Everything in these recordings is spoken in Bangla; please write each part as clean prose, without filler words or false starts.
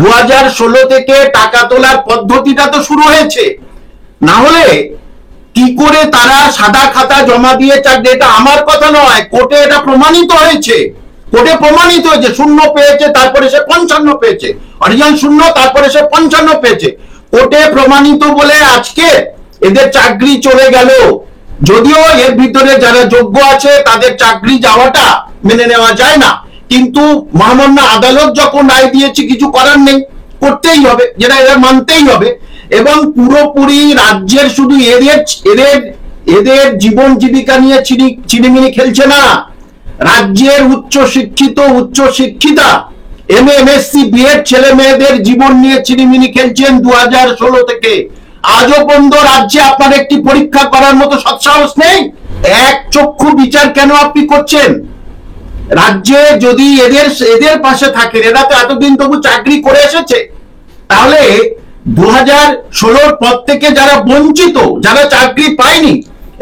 2016 থেকে টাকা তোলার পদ্ধতিটা তো শুরু হয়েছে, না হলে কি করে তারা সাদা খাতা জমা দিয়ে চাকরি? এটা আমার কথা নয়, কোর্টে এটা প্রমাণিত হয়েছে। কোর্টে প্রমাণিত হয়েছে, শূন্য পেয়েছে তারপরে সে 55 পেয়েছে, অরিজিনাল শূন্য তারপরে সে 55 পেয়েছে, কোর্টে প্রমাণিত বলে আজকে এদের চাকরি চলে গেল। যদিও এর ভিতরে যারা যোগ্য আছে তাদের চাকরি যাওয়াটা মেনে নেওয়া যায় না, কিন্তু মহামান্য আদালত যখন রায় দিয়েছে কিছু করার নেই, করতেই হবে, যেটা এরা মানতেই হবে। এবং পুরোপুরি রাজ্যের শুধু এদের এদের এদের জীবন জীবিকা নিয়ে ছিনিমিনি খেলছে না, রাজ্যের উচ্চ শিক্ষিত উচ্চ শিক্ষিতা এমএসসি বিএড ছেলে মেয়েদের জীবন নিয়ে ছিনিমিনি খেলছেন 2016 থেকে। আজও পর্যন্ত রাজ্যে আপনার একটি পরীক্ষা করার মতো সৎসাহস নেই। এক চক্ষু বিচার কেন আপনি করছেন? রাজ্যে যদি এদের পাশে থাকেন, এরা তো এতদিন তবু চাকরি করে এসেছে, তাহলে 2016 পর থেকে যারা বঞ্চিত, যারা চাকরি পায়নি,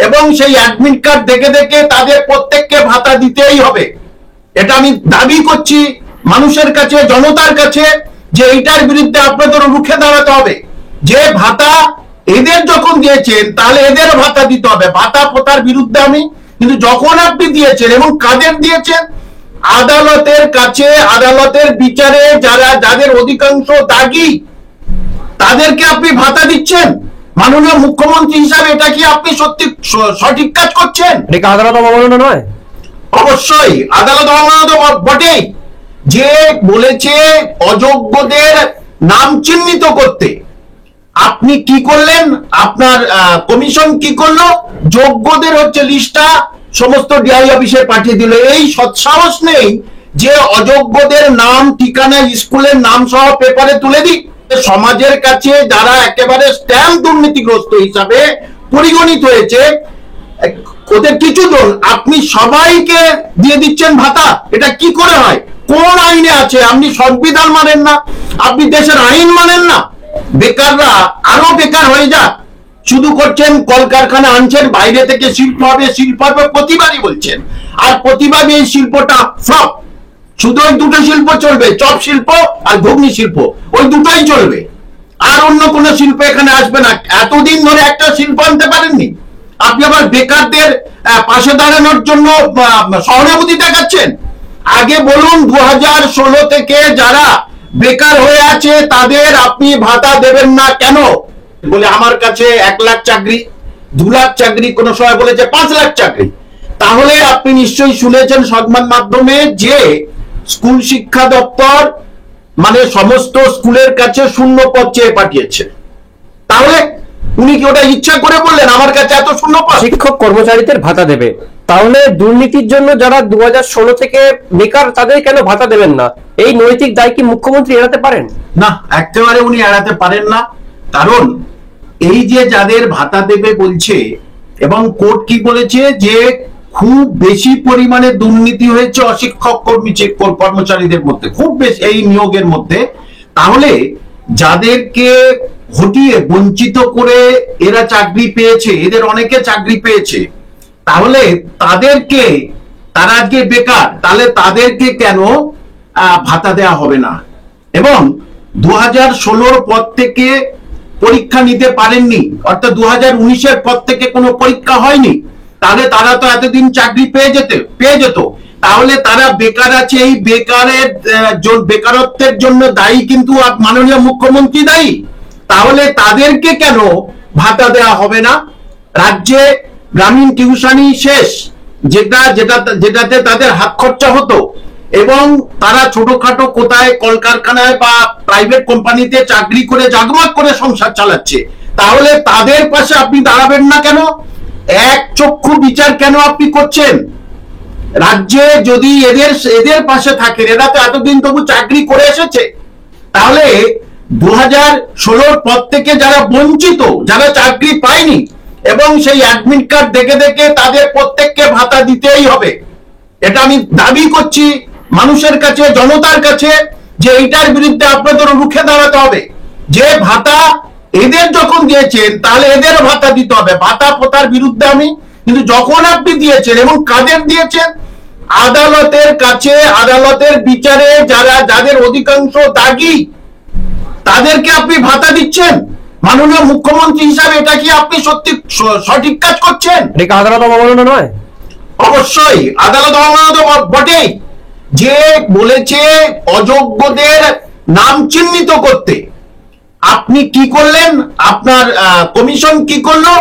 এবং সেই অ্যাডমিট কার্ড দেখে দেখে তাদের প্রত্যেককে ভাতা দিতেই হবে। এটা আমি দাবি করছি মানুষের কাছে, জনতার কাছে, যে এইটার বিরুদ্ধে আপনাদের রুখে দাঁড়াতে হবে। যে ভাতা এদের যখন দিয়েছেন তাহলে এদেরও ভাতা দিতে হবে, ভাতা পোতার বিরুদ্ধে আমি। কিন্তু যখন আপনি দিয়েছেন এবং কাদের দিয়েছেন, আদালতের কাছে, আদালতের বিচারে যাদের অধিকাংশ দাগী তাদেরকে আপনি ভাতা দিচ্ছেন, মাননীয় মুখ্যমন্ত্রী হিসাবে এটা কি আপনি সত্যি সঠিক কাজ করছেন? এটা আদালত অবমাননা নয়? অবশ্যই আদালত অবমাননা তো বটেই। যে বলেছে অযোগ্যদের নাম চিহ্নিত করতে, আপনি কি করলেন? আপনার কমিশন কি করলো? যোগ্যদের হচ্ছে লিস্টটা সমস্ত ডিআই অফিসে পাঠিয়ে দিল। এই সৎসাহস নেই যে অযোগ্যদের নাম, ঠিকানা, স্কুলের নাম সহ পেপারে তুলে দিই। সমাজের কাছে যারা একেবারে স্ট্যাম্প দুর্নীতিগ্রস্ত হিসাবে পরিগণিত হয়েছে, ওদের কিছু জন আপনি সবাইকে দিয়ে দিচ্ছেন ভাতা। এটা কি করে হয়? কোন আইনে আছে? আপনি সংবিধান মানেন না, আপনি দেশের আইন মানেন না। বেকাররা আরো বেকার হয়ে যাক, শুধু করছেন কলকারখানা আনছেন বাইরে থেকে, শিল্প হবে শিল্প হবে প্রতিবারই বলছেন, আর প্রতিবারই এই শিল্পটা ফ্লপ। শুধু ওই দুটো শিল্প চলবে, চপ শিল্প আর ঘুগনি শিল্প, ওই দুটোই চলবে, আর অন্য কোনো শিল্প এখানে আসবে না। এতদিন ধরে একটা শিল্প আনতে পারেননি, আপনি আবার বেকারদের পাশে দাঁড়ানোর জন্য সহানুভূতি দেখাচ্ছেন। আগে বলুন 2016 থেকে যারা বেকার হয়ে আছে তাদের আপনি ভাতা দেবেন না কেন? বলে আমার কাছে 1 লাখ চাকরি, 2 লাখ চাকরি, কোন সময় বলেছে 5 লাখ চাকরি। তাহলে আপনি নিশ্চয়ই শুনেছেন সংবাদ মাধ্যমে যে স্কুল শিক্ষা দপ্তর মানে সমস্ত স্কুলের কাছে শূন্য পদ চেয়ে পাঠিয়েছে। তাহলে উনি কি ওটা ইচ্ছা করে বললেন আমার কাছে এত শূন্য পদ? শিক্ষক কর্মচারীদের ভাতা দেবে, তাহলে দুর্নীতির জন্য যারা 2016 থেকে বেকার তাদের কেন ভাতা দেবেন না? এই নৈতিক দায় কি মুখ্যমন্ত্রী এড়াতে পারেন? না, একেবারে উনি এড়াতে পারেন না। কারণ এই যে যাদের ভাতা দেবে বলছে, এবং কোর্ট কি বলেছে যে খুব বেশি পরিমাণে দুর্নীতি হয়েছে অশিক্ষক কর্মচারীদের মধ্যে, খুব বেশি এই নিয়োগের মধ্যে। তাহলে যাদেরকে হটিয়ে বঞ্চিত করে এরা চাকরি পেয়েছে, এদের অনেকে চাকরি পেয়েছে, তাহলে তাদেরকে, তারা আজকে বেকার, তাহলে তাদেরকে কেন ভাতা দেওয়া হবে না? এবং 2016 পর থেকে পরীক্ষা নিতে পারেননি, অর্থাৎ 2019-এর পর থেকে কোনো পরীক্ষা হয়নি, তাহলে তারা তো এতদিন চাকরি পেয়ে যেত। তাহলে তারা বেকার আছে, এই বেকারত্বের জন্য দায়ী কিন্তু মাননীয় মুখ্যমন্ত্রী দায়ী। তাহলে তাদেরকে কেন ভাতা দেওয়া হবে না? রাজ্যে গ্রামীণ টিউশনি শেষ, যেটাতে তাদের হাত খরচা হতো, এবং তারা ছোটখাটো কোথায় কলকারখানায় বা প্রাইভেট কোম্পানিতে চাকরি করে জাগমাগ করে সংসার চালাচ্ছে। তাহলে তাদের পাশে আপনি দাঁড়াবেন না কেন? এক চক্ষু বিচার কেন আপনি করছেন? রাজ্যে যদি এদের পাশে থাকেন, এরা তো এতদিন তবু চাকরি করে এসেছে, তাহলে 2016 পর থেকে যারা বঞ্চিত, যারা চাকরি পায়নি, এবং সেই অ্যাডমিট কার্ড দেখে দেখে তাদের প্রত্যেককে ভাতা দিতেই হবে। এটা আমি দাবি করছি মানুষের কাছে, জনতার কাছে, যে এইটার বিরুদ্ধে আপনাদের রুখে দাঁড়াতে হবে। যে ভাতা এদের যখন দিয়েছেন তাহলে এদেরও ভাতা দিতে হবে, ভাতা পোতার বিরুদ্ধে আমি। কিন্তু যখন আপনি দিয়েছেন এবং কাদের দিয়েছেন, আদালতের কাছে, আদালতের বিচারে যাদের অধিকাংশ দাগী তাদেরকে আপনি ভাতা দিচ্ছেন মাননীয় মুখ্যমন্ত্রী হিসাবে, এটা কি আপনি সত্যি সঠিক কাজ করছেন? এটা কি আদালত অবমাননা নয়? অবশ্যই আদালত অবমাননা তো বটেই। যে বলেছে অযোগ্যদের নাম চিহ্নিত করতে, আপনি কি করলেন? আপনার কমিশন কি করলো?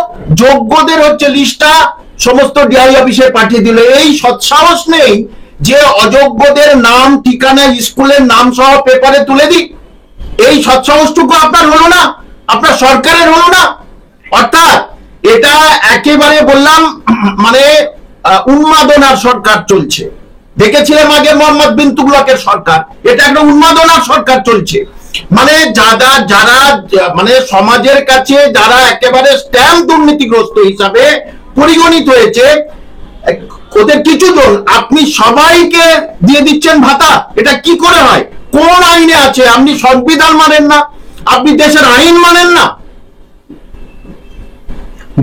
যোগ্যদের হচ্ছে লিস্টটা সমস্ত ডিআই অফিসে পাঠিয়ে দিল। এই সৎসাহস নেই যে অযোগ্যদের নাম, ঠিকানা, স্কুলের নাম সহ পেপারে তুলে দিই? এই সৎসাহসটুকু আপনার হলো না, আপনার সরকারের হলো না। অর্থাৎ এটা একেবারে বললাম মানে উন্মাদনার সরকার চলছে। দেখেছিলাম আগে মোহাম্মদ বিন তুগলকের সরকার, এটা একটা উন্মাদনার সরকার চলছে। মানে যারা মানে সমাজের কাছে যারা একেবারে স্ট্যাম্প দুর্নীতিগ্রস্ত হিসাবে পরিগণিত হয়েছে, ওদের কিছু জন আপনি সবাইকে দিয়ে দিচ্ছেন ভাতা। এটা কি করে হয়? কোন আইনে আছে? আপনি সংবিধান মানেন না, আপনি দেশের আইন মানেন না।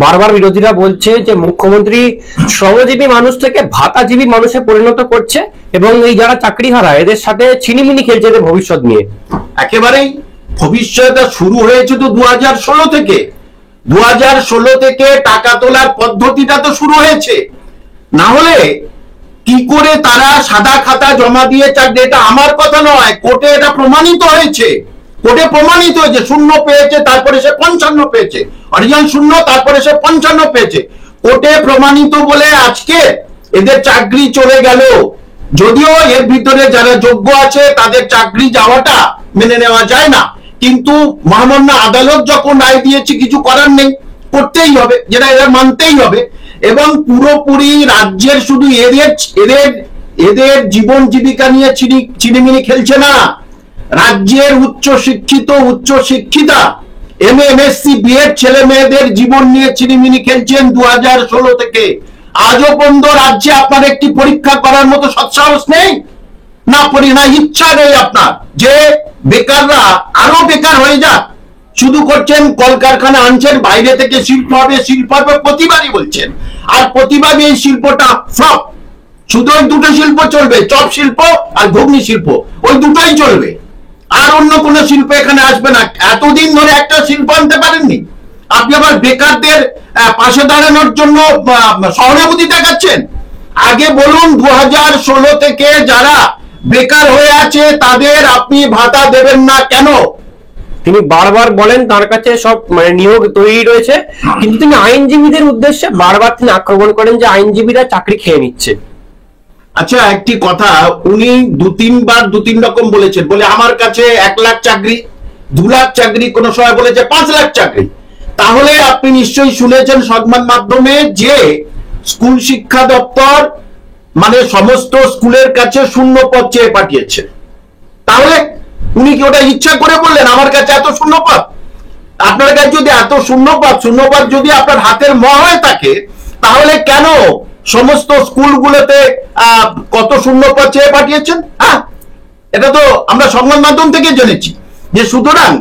বারবার বিরোধীরা বলছে যে মুখ্যমন্ত্রী শ্রমজীবী মানুষ থেকে ভাতাজীবী মানুষে পরিণত করছে এবং এই যারা চাকরি হারা এদের সাথে ছিনিমিনি খেলছে এদের ভবিষ্যৎ নিয়ে। একেবারেই ভবিষ্যৎটা শুরু হয়েছে তো 2016 থেকে। 2016 থেকে টাকা তোলার পদ্ধতিটা তো শুরু হয়েছে। না হলে কি করে তারা সাদা খাতা জমা দিয়ে চাকরি? এটা আমার কথা নয়, কোর্টে এটা প্রমাণিত হয়েছে। কোর্টে প্রমাণিত হয়েছে, শূন্য পেয়েছে তারপরে সে 55 পেয়েছে, অরিজিনাল শূন্য তারপরে সে 55 পেয়েছে। কোর্টে প্রমাণিত বলে আজকে এদের চাকরি চলে গেল। যদিও এর ভিতরে যারা যোগ্য আছে তাদের চাকরি যাওয়াটা মেনে নেওয়া যায় না, কিন্তু মহামান্য আদালত যখন রায় দিয়েছে কিছু করার নেই, করতেই হবে, যেটা এরা মানতেই হবে। এবং পুরোপুরি রাজ্যের শুধু এদের জীবন জীবিকা নিয়ে চিনিমিনি খেলছে না, রাজ্যের উচ্চ শিক্ষিত উচ্চ শিক্ষিতা এমএ এমএসসি বিএড ছেলে মেয়েদের জীবন নিয়ে চিনিমিনি খেলছেন 2016 থেকে। আজও পর্যন্ত রাজ্যে আপনার একটি পরীক্ষা করার মতো সৎসাহস নেই, না ইচ্ছা নেই আপনার যে বেকাররা আরো বেকার হয়ে যাক। শুধু করছেন কলকারখানা আনছেন বাইরে থেকে, শিল্প হবে শিল্প হবে প্রতিবারই বলছেন, আর প্রতিবারই এই শিল্পটা ফ্লপ। শুধু ওই দুটো শিল্প চলবে, চপ শিল্প আর ঘুগনি শিল্প, ওই দুটোই চলবে, আর অন্য কোন শিল্প এখানে আসবে না। এতদিন ধরে একটা শিল্প আনতে পারেননি আপনি, আবার বেকারদের পাশে দাঁড়ানোর জন্য সহানুভূতি দেখাচ্ছেন। আগে বলুন 2016 থেকে যারা বেকার হয়ে আছে তাদের আপনি ভাতা দেবেন না কেন? তিনি বারবার বলেন তার কাছে সব মানে নিয়োগ তৈরি রয়েছে, কিন্তু তিনি আইনজীবীদের উদ্দেশ্যে বারবার তিনি আক্রমণ করেন যে আইনজীবীরা চাকরি খেয়ে নিচ্ছে। আচ্ছা, একটি কথা উনি দু তিন রকম বলেছেন। বলে আমার কাছে 1 লাখ চাকরি, 2 লাখ চাকরি, কোন সময় বলেছে 5 লাখ চাকরি। তাহলে আপনি নিশ্চয়ই শুনেছেন সংবাদ মাধ্যমে যে স্কুল শিক্ষা দপ্তর মানে সমস্ত স্কুলের কাছে শূন্য পদ চেয়ে পাঠিয়েছে। তাহলে উনি কি ওটা ইচ্ছা করে বললেন আমার কাছে এত শূন্য পদ? আপনার কাছে যদি এত শূন্য পদ যদি আপনার হাতের ম হয়ে থাকে, তাহলে কেন সমস্ত স্কুলগুলোতে কত শূন্য পদ চেয়ে পাঠিয়েছেন? হ্যাঁ, এটা তো আমরা সংবাদ মাধ্যম থেকে জেনেছি। যে সুতরাং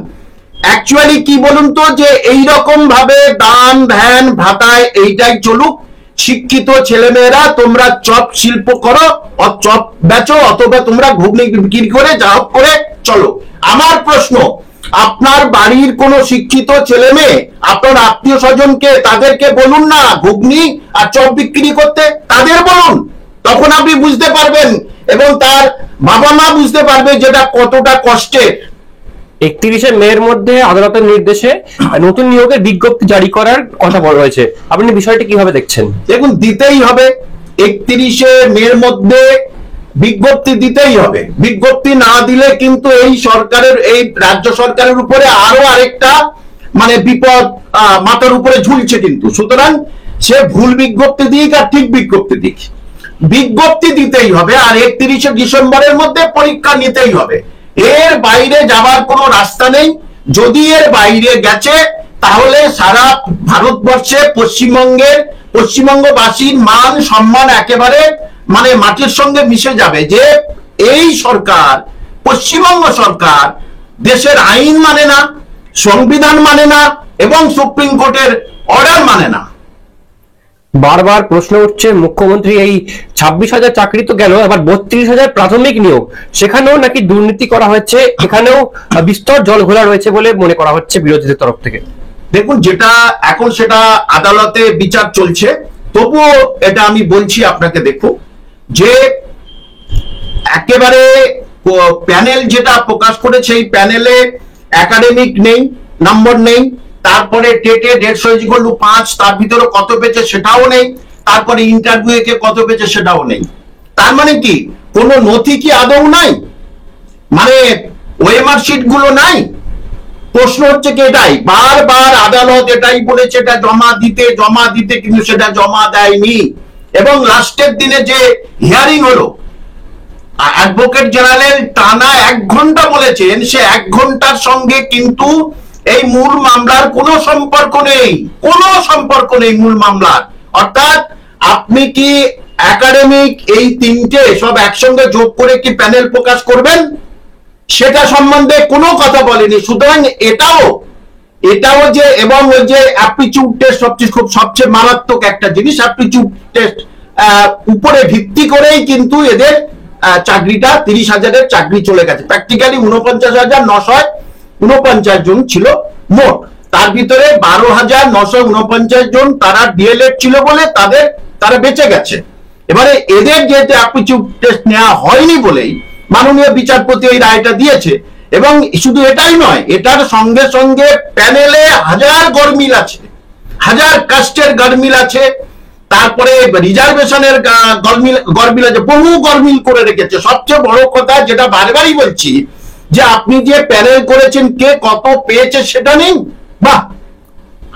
অ্যাকচুয়ালি কি বলুন তো, যে এইরকম ভাবে দান ধ্যান ভাতায় এইটাই চলুক। শিক্ষিত ছেলেমেয়েরা তোমরা চপ শিল্প করো, চপ বেচো, অথবা তোমরা ঘুগনি বিক্রি করে যা হোক করে চলো। আমার প্রশ্ন, আপনার বাড়ির কোন শিক্ষিত ছেলে মেয়ে আপনার আত্মীয় স্বজনকে তাদেরকে বলুন না ঘুগনি আর চপ বিক্রি করতে, তাদের বলুন, তখন আপনি বুঝতে পারবেন এবং তার বাবা মা বুঝতে পারবে যেটা কতটা কষ্টের। 31শে মের মধ্যে আদালতের নির্দেশে নতুন নিয়োগের বিজ্ঞপ্তি জারি করার কথা বলা হয়েছে, আপনি বিষয়টি কিভাবে দেখছেন? দেখুন, দিতেই হবে, 31শে মের মধ্যে বিজ্ঞপ্তি দিতেই হবে। বিজ্ঞপ্তি না দিলে কিন্তু এই সরকারের, এই রাজ্য সরকারের উপরে আরো আরেকটা মানে বিপদ মাথার উপরে ঝুলছে কিন্তু। সুতরাং সে ভুল বিজ্ঞপ্তি দিক আর ঠিক বিজ্ঞপ্তি দিক, বিজ্ঞপ্তি দিতেই হবে। আর 31শে ডিসেম্বরের মধ্যে পরীক্ষা নিতেই হবে, এর বাইরে যাবার কোনো রাস্তা নেই। যদি এর বাইরে গেছে তাহলে সারা ভারতবর্ষে পশ্চিমবঙ্গবাসীর মান সম্মান একেবারে মানে মাটির সঙ্গে মিশে যাবে যে এই সরকার, পশ্চিমবঙ্গ সরকার দেশের আইন মানে না, সংবিধান মানে না এবং সুপ্রিম কোর্টের অর্ডার মানে না। বারবার প্রশ্ন উঠছে, মুখ্যমন্ত্রী এই 26,000 চাকরি তো গেল, আবার 32,000 প্রাথমিক নিয়োগ, সেখানেও নাকি দুর্নীতি করা হয়েছে, এখানেও বিস্তর জল ঘোলা রয়েছে বলে মনে করা হচ্ছে বিরোধীদের তরফ থেকে। দেখুন, যেটা এখন সেটা আদালতে বিচার চলছে, তবুও এটা আমি বলছি আপনাকে, দেখুন যে একেবারে প্যানেল যেটা প্রকাশ করেছে, এই প্যানেলে একাডেমিক নেই, নম্বর নেই, তারপরে টেটে 150/5 তার ভিতরে কত পেয়েছে সেটাও নেই, তারপরে ইন্টারভিউ কে কত পেয়েছে সেটাও নেই। তার মানে কি কোনো নথি কি আদৌ নাই? মানে ওএমআর শিট গুলো নাই? প্রশ্ন হচ্ছে কি এটাই, বারবার আদালত এটাই বলেছে এটা জমা দিতে কিন্তু সেটা জমা দেয়নি। এবং লাস্টের দিনে যে হিয়ারিং হলো, অ্যাডভোকেট জেনারেল টানা 1 ঘন্টা বলেছেন, সে 1 ঘন্টার সঙ্গে কিন্তু এই মূল মামলার কোনো সম্পর্ক নেই মূল মামলার। অর্থাৎ আপনি কি একাডেমিক এই 3টে সব একসঙ্গে যোগ করে কি প্যানেল প্রকাশ করবেন, সেটা সম্বন্ধে কোনো কথা বলেনি। সুতরাং এটাও যে, এবং ওই যে অ্যাপটিটিউড টেস্ট সবচেয়ে মারাত্মক একটা জিনিস, অ্যাপটিটিউড টেস্ট উপরে ভিত্তি করেই কিন্তু এদের চাকরিটা 30,000-এর চাকরি চলে গেছে। প্র্যাকটিক্যালি 49,949 জন ছিল মোট, তার ভিতরে 12,949 জন তারা ডিএলএড ছিল বলে তারা বেঁচে গেছে। এবারে এদের যেহেতু অ্যাপটিটিউড টেস্ট নেওয়া হয়নি বলেই মাননীয় বিচারপতি এই রায়টা দিয়েছে। এবং শুধু এটাই নয়, এটার সঙ্গে সঙ্গে প্যানেলে হাজার গরমিল আছে, হাজার কাস্টের গরমিল আছে, তারপরে রিজার্ভেশনের গরমিল আছে, বহু গরমিল করে রেখেছে। সবচেয়ে বড় কথা যেটা বারবারই বলছি, যে আপনি যে প্যানেল করেছেন কে কত পেয়েছে সেটা নেই। বাহ,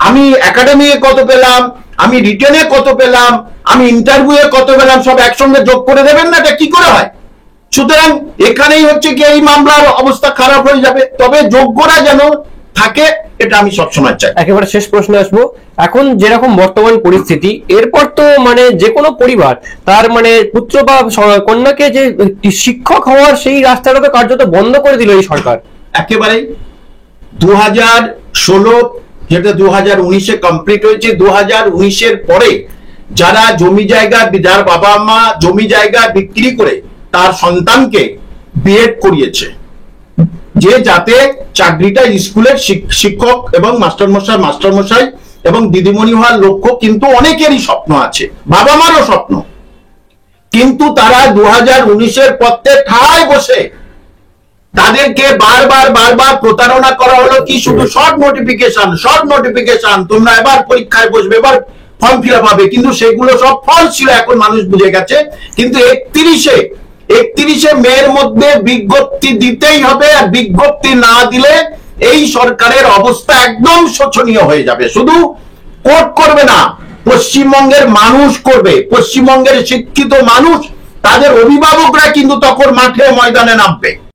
আমি একাডেমিকে কত পেলাম, আমি রিটেনে কত পেলাম, আমি ইন্টারভিউয়ে কত পেলাম, সব একসঙ্গে যোগ করে দেবেন না? এটা কি করে হয়? সুতরাং এখানেই হচ্ছে কি এই মামলার অবস্থা খারাপ হয়ে যাবে। তবে যোগ্যরা যেন থাকে, এটা আমি সবসময় চাই। একেবারে শেষ প্রশ্নে আসবো, এখন যেরকম বর্তমান পরিস্থিতি, এরপর তো মানে যে কোনো পরিবার তার মানে পুত্র বা কন্যাকে যে শিক্ষক হওয়ার সেই রাস্তাটা তো কার্যত বন্ধ করে দিল এই সরকার। একেবারেই 2016 যেটা 2019-এ কমপ্লিট হয়েছে, 2019-এর পরে যারা জমি জায়গা, যার বাবা মা জমি জায়গা বিক্রি করে তার সন্তানকে বিএড করিয়েছে, যে যাতে চাকরিটা স্কুলের শিক্ষক এবং মাস্টারমশাই এবং দিদিমণি হওয়ার লক্ষ্য কিন্তু অনেকেরই স্বপ্ন আছে, বাবা মারও স্বপ্ন। কিন্তু তারা 2019-এর পথে ঠায় বসে তাদেরকে বারবার প্রতারণা করা হলো। কি শুধু শর্ট নোটিফিকেশন, তোমরা এবার পরীক্ষায় বসবে, এবার ফর্ম ফিল আপ হবে, কিন্তু সেগুলো সব ফলস ছিল, এখন মানুষ বুঝে গেছে। কিন্তু 31শে মের মধ্যে বিজ্ঞপ্তি দিতেই হবে, আর বিজ্ঞপ্তি না দিলে এই সরকারের অবস্থা একদম শোচনীয় হয়ে যাবে। শুধু কোর্ট করবে না, পশ্চিমবঙ্গের মানুষ করবে, পশ্চিমবঙ্গের শিক্ষিত মানুষ, তাদের অভিভাবকরা কিন্তু তখন মাঠে ময়দানে নামবে।